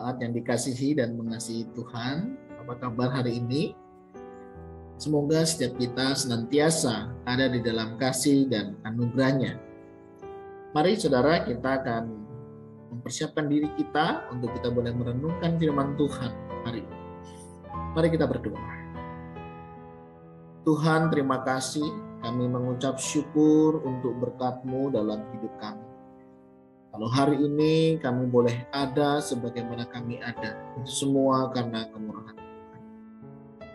Jemaat yang dikasihi dan mengasihi Tuhan, apa kabar hari ini? Semoga setiap kita senantiasa ada di dalam kasih dan anugerah-Nya. Mari saudara, kita akan mempersiapkan diri kita untuk kita boleh merenungkan firman Tuhan hari ini. Mari kita berdoa. Tuhan, terima kasih, kami mengucap syukur untuk berkat-Mu dalam hidup kami. Kalau hari ini kami boleh ada sebagaimana kami ada, itu semua karena kemurahan Tuhan.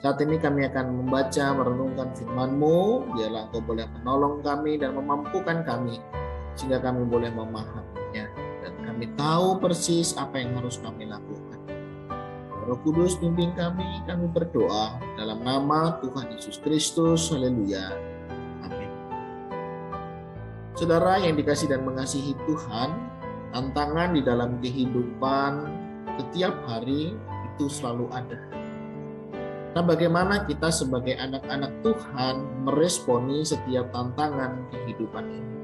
Saat ini kami akan membaca, merenungkan firman-Mu, biarlah Engkau boleh menolong kami dan memampukan kami, sehingga kami boleh memahaminya, dan kami tahu persis apa yang harus kami lakukan. Roh Kudus pimpin kami berdoa dalam nama Tuhan Yesus Kristus, haleluya. Saudara yang dikasih dan mengasihi Tuhan, tantangan di dalam kehidupan setiap hari itu selalu ada. Nah, bagaimana kita sebagai anak-anak Tuhan meresponi setiap tantangan kehidupan ini?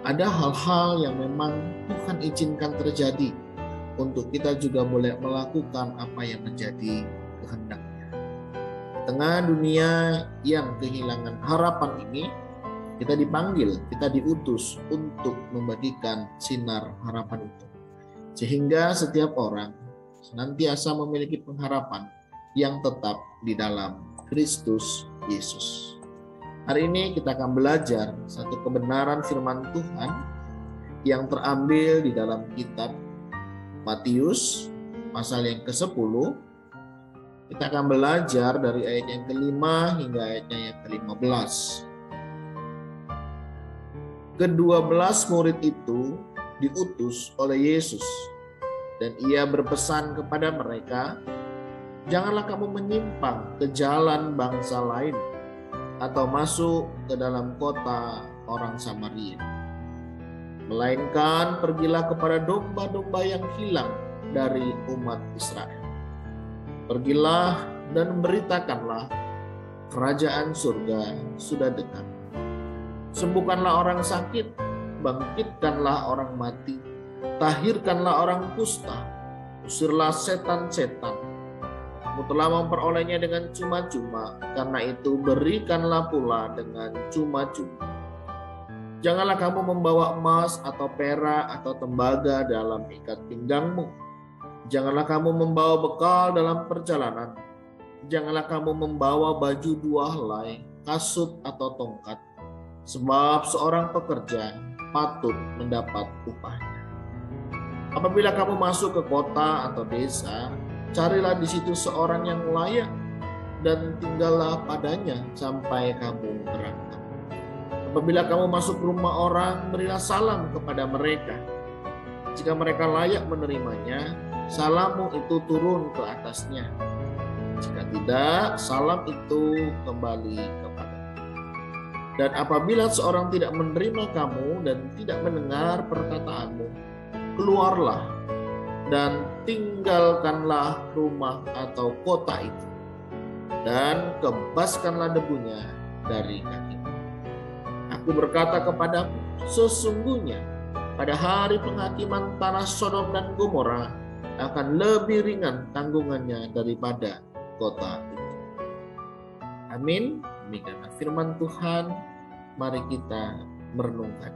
Ada hal-hal yang memang Tuhan izinkan terjadi untuk kita juga boleh melakukan apa yang menjadi kehendak-Nya. Di tengah dunia yang kehilangan harapan ini, kita dipanggil, kita diutus untuk membagikan sinar harapan itu. Sehingga setiap orang senantiasa memiliki pengharapan yang tetap di dalam Kristus Yesus. Hari ini kita akan belajar satu kebenaran firman Tuhan yang terambil di dalam kitab Matius pasal yang ke-10. Kita akan belajar dari ayat yang ke-5 hingga ayatnya yang ke-15. Ke-12 murid itu diutus oleh Yesus, dan ia berpesan kepada mereka, "Janganlah kamu menyimpang ke jalan bangsa lain atau masuk ke dalam kota orang Samaria. Melainkan pergilah kepada domba-domba yang hilang dari umat Israel. Pergilah dan beritakanlah, kerajaan surga sudah dekat. Sembuhkanlah orang sakit, bangkitkanlah orang mati, tahirkanlah orang kusta, usirlah setan-setan. Kamu telah memperolehnya dengan cuma-cuma, karena itu berikanlah pula dengan cuma-cuma. Janganlah kamu membawa emas atau perak atau tembaga dalam ikat pinggangmu. Janganlah kamu membawa bekal dalam perjalanan. Janganlah kamu membawa baju dua helai, kasut atau tongkat. Sebab seorang pekerja patut mendapat upahnya. Apabila kamu masuk ke kota atau desa, carilah di situ seorang yang layak dan tinggallah padanya sampai kamu berangkat. Apabila kamu masuk rumah orang, berilah salam kepada mereka. Jika mereka layak menerimanya, salammu itu turun ke atasnya. Jika tidak, salam itu kembali kepada. Dan apabila seorang tidak menerima kamu dan tidak mendengar perkataanmu, keluarlah dan tinggalkanlah rumah atau kota itu, dan kebaskanlah debunya dari kakimu. Aku berkata kepadamu, sesungguhnya pada hari penghakiman tanah Sodom dan Gomora akan lebih ringan tanggungannya daripada kota itu. Amin. Demikian firman Tuhan, mari kita merenungkan.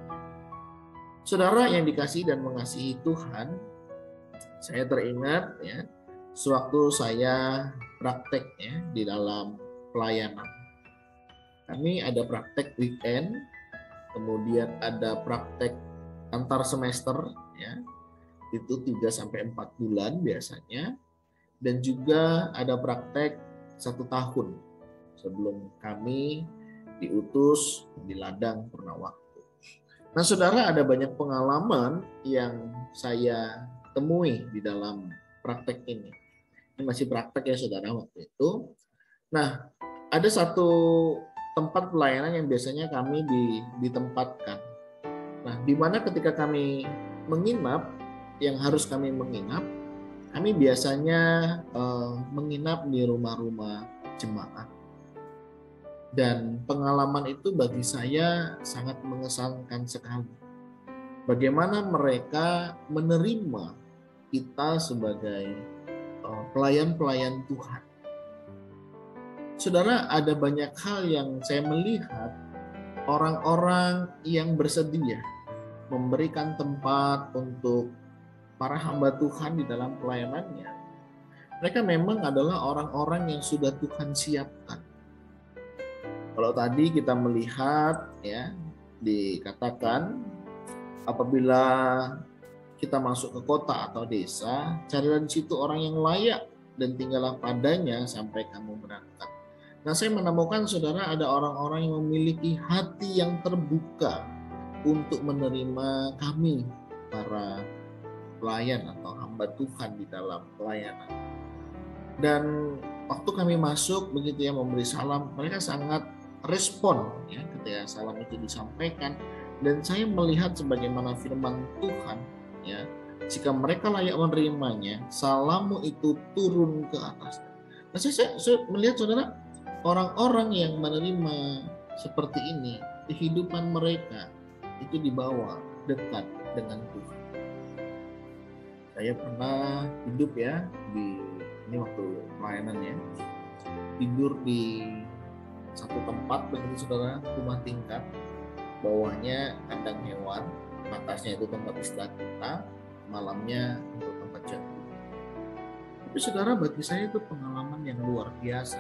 Saudara yang dikasihi dan mengasihi Tuhan, saya teringat ya, sewaktu saya praktek ya di dalam pelayanan. Kami ada praktek weekend, kemudian ada praktek antar semester ya, itu 3-4 bulan biasanya, dan juga ada praktek 1 tahun sebelum kami diutus di ladang purnawaktu. Nah saudara, ada banyak pengalaman yang saya temui di dalam praktek ini. Ini masih praktek ya saudara waktu itu. Nah ada satu tempat pelayanan yang biasanya kami ditempatkan. Nah di mana ketika kami menginap, yang harus kami menginap, kami biasanya menginap di rumah-rumah jemaat. Dan pengalaman itu bagi saya sangat mengesankan sekali. Bagaimana mereka menerima kita sebagai pelayan-pelayan Tuhan. Saudara, ada banyak hal yang saya melihat orang-orang yang bersedia memberikan tempat untuk para hamba Tuhan di dalam pelayanannya. Mereka memang adalah orang-orang yang sudah Tuhan siapkan. Kalau tadi kita melihat, ya, dikatakan apabila kita masuk ke kota atau desa, carilah di situ orang yang layak dan tinggallah padanya sampai kamu berangkat. Nah, saya menemukan saudara ada orang-orang yang memiliki hati yang terbuka untuk menerima kami, para pelayan atau hamba Tuhan di dalam pelayanan. Dan waktu kami masuk begitu ya memberi salam, mereka sangat respon ya ketika salam itu disampaikan, dan saya melihat sebagaimana firman Tuhan ya, jika mereka layak menerimanya, salammu itu turun ke atas. Nah, saya melihat saudara, orang-orang yang menerima seperti ini, kehidupan mereka itu dibawa dekat dengan Tuhan. Saya pernah hidup ya ini waktu pelayanan ya, tidur di satu tempat begitu saudara, rumah tingkat, bawahnya kandang hewan, atasnya itu tempat istirahat kita, malamnya untuk tempat jagung. Tapi saudara, bagi saya itu pengalaman yang luar biasa.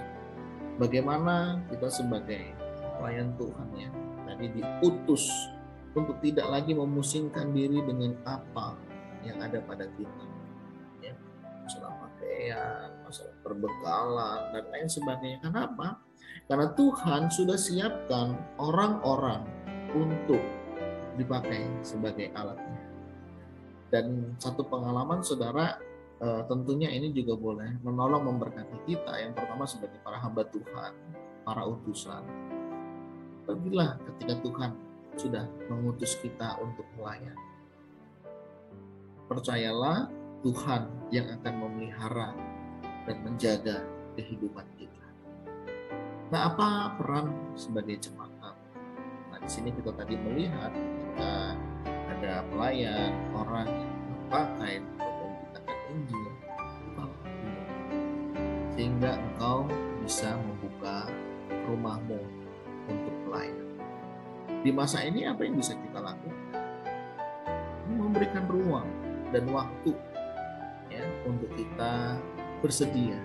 Bagaimana kita sebagai pelayan Tuhan ya, tadi diutus untuk tidak lagi memusingkan diri dengan apa yang ada pada kita ya, masalah pakaian, masalah perbekalan dan lain sebagainya. Kenapa? Karena Tuhan sudah siapkan orang-orang untuk dipakai sebagai alatnya. Dan satu pengalaman saudara, tentunya ini juga boleh menolong memberkati kita. Yang pertama sebagai para hamba Tuhan, para utusan. Pergilah ketika Tuhan sudah mengutus kita untuk melayani. Percayalah, Tuhan yang akan memelihara dan menjaga kehidupan kita. Nah, apa peran sebagai jemaat? Nah, di sini kita tadi melihat ketika ada pelayan, orang yang berpakai untuk memberitakan Injil, sehingga engkau bisa membuka rumahmu untuk pelayan. Di masa ini apa yang bisa kita lakukan? Memberikan ruang dan waktu ya untuk kita bersedia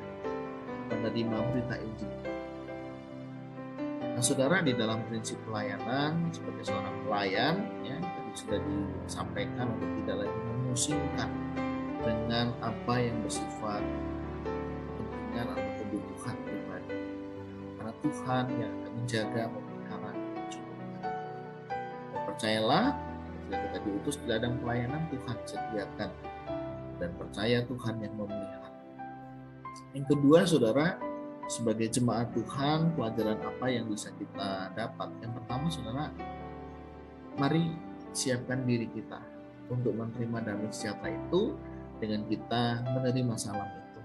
menerima berita Injil. Nah, saudara, di dalam prinsip pelayanan sebagai seorang pelayan ya, tadi sudah disampaikan untuk tidak lagi memusingkan dengan apa yang bersifat kepentingan atau kebutuhan pribadi, karena Tuhan yang akan menjaga, memelihara, dan percayalah, jika kita diutus di ladang pelayanan, Tuhan sediakan, dan percaya Tuhan yang memelihara. Yang kedua saudara, sebagai jemaat Tuhan, pelajaran apa yang bisa kita dapat? Yang pertama saudara, mari siapkan diri kita untuk menerima damai sejahtera itu dengan kita menerima salam itu,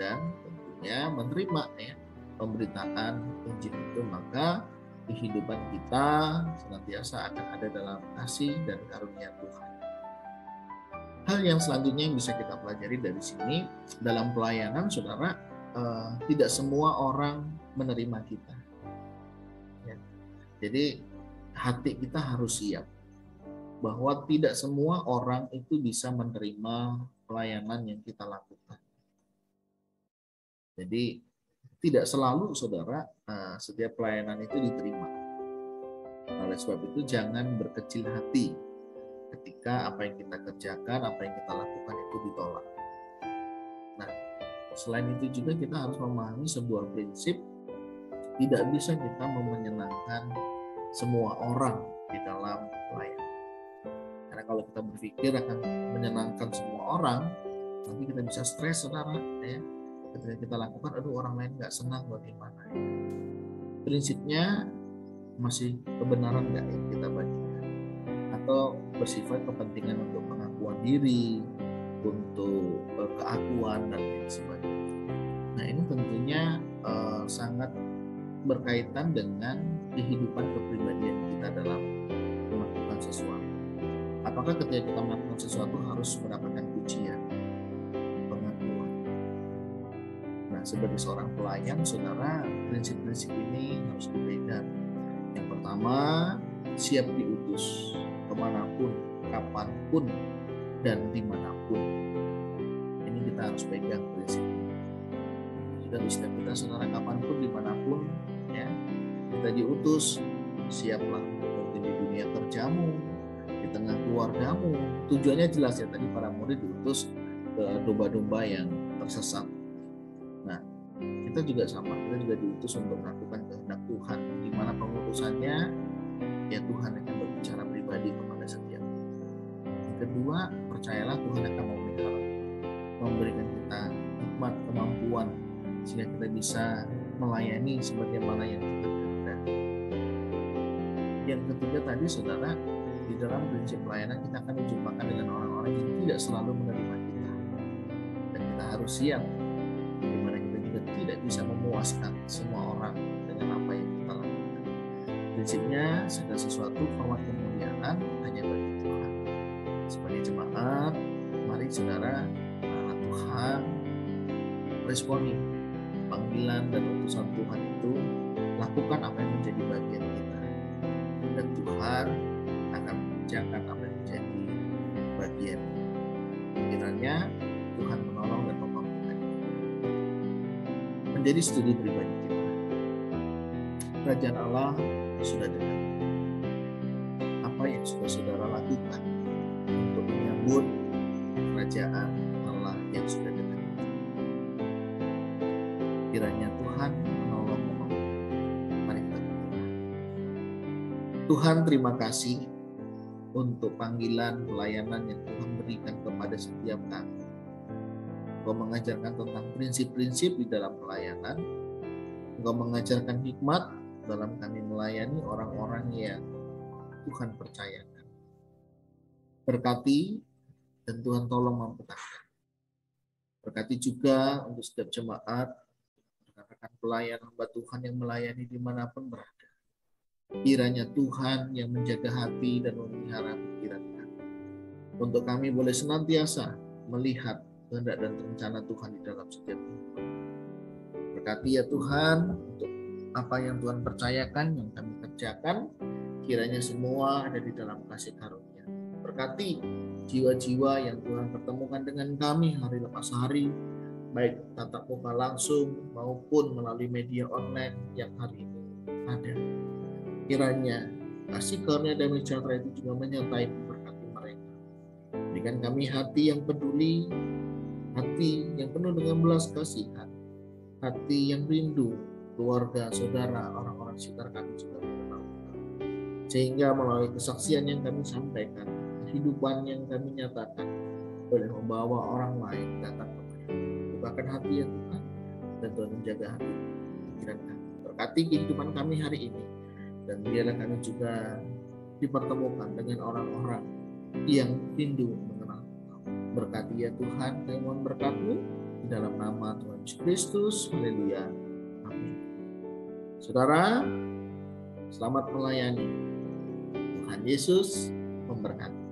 dan tentunya menerima ya pemberitaan Injil itu, maka kehidupan kita senantiasa akan ada dalam kasih dan karunia Tuhan. Hal yang selanjutnya yang bisa kita pelajari dari sini, dalam pelayanan saudara, tidak semua orang menerima kita ya. Jadi hati kita harus siap bahwa tidak semua orang itu bisa menerima pelayanan yang kita lakukan. Jadi tidak selalu saudara setiap pelayanan itu diterima. Oleh sebab itu jangan berkecil hati ketika apa yang kita kerjakan, apa yang kita lakukan itu ditolak. Nah, selain itu juga kita harus memahami sebuah prinsip, tidak bisa kita menyenangkan semua orang di dalam pelayanan. Karena kalau kita berpikir akan menyenangkan semua orang, nanti kita bisa stres saudara ya. Ketika kita lakukan, aduh orang lain nggak senang, bagaimana? Prinsipnya masih kebenaran nggak yang kita bagikan, atau bersifat kepentingan untuk pengakuan diri, untuk keakuan dan lain sebagainya. Nah, ini tentunya sangat berkaitan dengan kehidupan kepribadian kita dalam melakukan sesuatu. Apakah ketika kita melakukan sesuatu harus mendapatkan pujian? sebagai seorang pelayan, saudara, prinsip-prinsip ini harus dipegang. Yang pertama, siap diutus kemanapun, kapanpun, dan dimanapun. Ini kita harus pegang prinsip ini. Jika setiap kita, saudara, kapanpun, dimanapun, ya, kita diutus, siaplah. Mungkin di dunia kerjamu, di tengah keluargamu. Tujuannya jelas ya, tadi para murid diutus ke domba-domba yang tersesat. Nah, kita juga sama, kita juga diutus untuk melakukan kehendak Tuhan. Di mana pengutusannya, ya Tuhan akan berbicara pribadi kepada setiap kita. Yang kedua, percayalah Tuhan akan memelihara, memberikan kita hikmat, kemampuan, sehingga kita bisa melayani sebagaimana yang Tuhan kehendaki. Yang ketiga tadi, saudara, di dalam prinsip pelayanan kita akan dijumpakan dengan orang-orang yang tidak selalu menerima kita, dan kita harus siap, di mana kita juga tidak bisa memuaskan semua orang dengan apa yang kita lakukan. Prinsipnya, segala sesuatu hormat kemuliaan hanya bagi Tuhan. Sebagai jemaat, mari saudara, anak Tuhan, responi panggilan dan utusan Tuhan itu, lakukan apa yang menjadi bagian kita, dan Tuhan akan mengerjakan apa yang menjadi bagian. Kiranya Tuhan menolong dan memampukan kita. Menjadi studi pribadi kita. Kerajaan Allah sudah dekat. Apa yang sudah saudara lakukan untuk menyambut kerajaan Allah yang sudah dekat? Kiranya Tuhan menolong memampukan. Mari kita berdoa. Tuhan, terima kasih untuk panggilan pelayanan yang Tuhan berikan kepada setiap kami. Engkau mengajarkan tentang prinsip-prinsip di dalam pelayanan. Engkau mengajarkan hikmat dalam kami melayani orang-orang yang Tuhan percayakan. Berkati dan Tuhan tolong mampukan. Berkati juga untuk setiap jemaat, rekan-rekan pelayan hamba Tuhan yang melayani dimanapun berada. Kiranya Tuhan yang menjaga hati dan memelihara pikiran kami, untuk kami boleh senantiasa melihat kehendak dan rencana Tuhan di dalam setiap kehidupan. Berkati ya Tuhan untuk apa yang Tuhan percayakan, yang kami kerjakan, kiranya semua ada di dalam kasih karunia. Berkati jiwa-jiwa yang Tuhan pertemukan dengan kami hari lepas hari, baik tatap muka langsung maupun melalui media online yang hari ini ada. Kiranya kasih karunia damai sejahtera itu juga menyertai memberkati mereka. Berikan kami hati yang peduli, hati yang penuh dengan belas kasihan, hati yang rindu keluarga, saudara, orang-orang sekitar kami juga mengenal Tuhan. Sehingga melalui kesaksian yang kami sampaikan, kehidupan yang kami nyatakan, boleh membawa orang lain datang kepada Tuhan. Bukakan hati ya Tuhan, dan Tuhan menjaga hati pikiran kami. Berkati kehidupan kami hari ini, dan biarlah kami juga dipertemukan dengan orang-orang yang rindu mengenal Tuhan. Berkati ya Tuhan, kami mohon berkat-Mu di dalam nama Tuhan Yesus Kristus. Haleluya. Amin. Saudara, selamat melayani. Tuhan Yesus memberkati.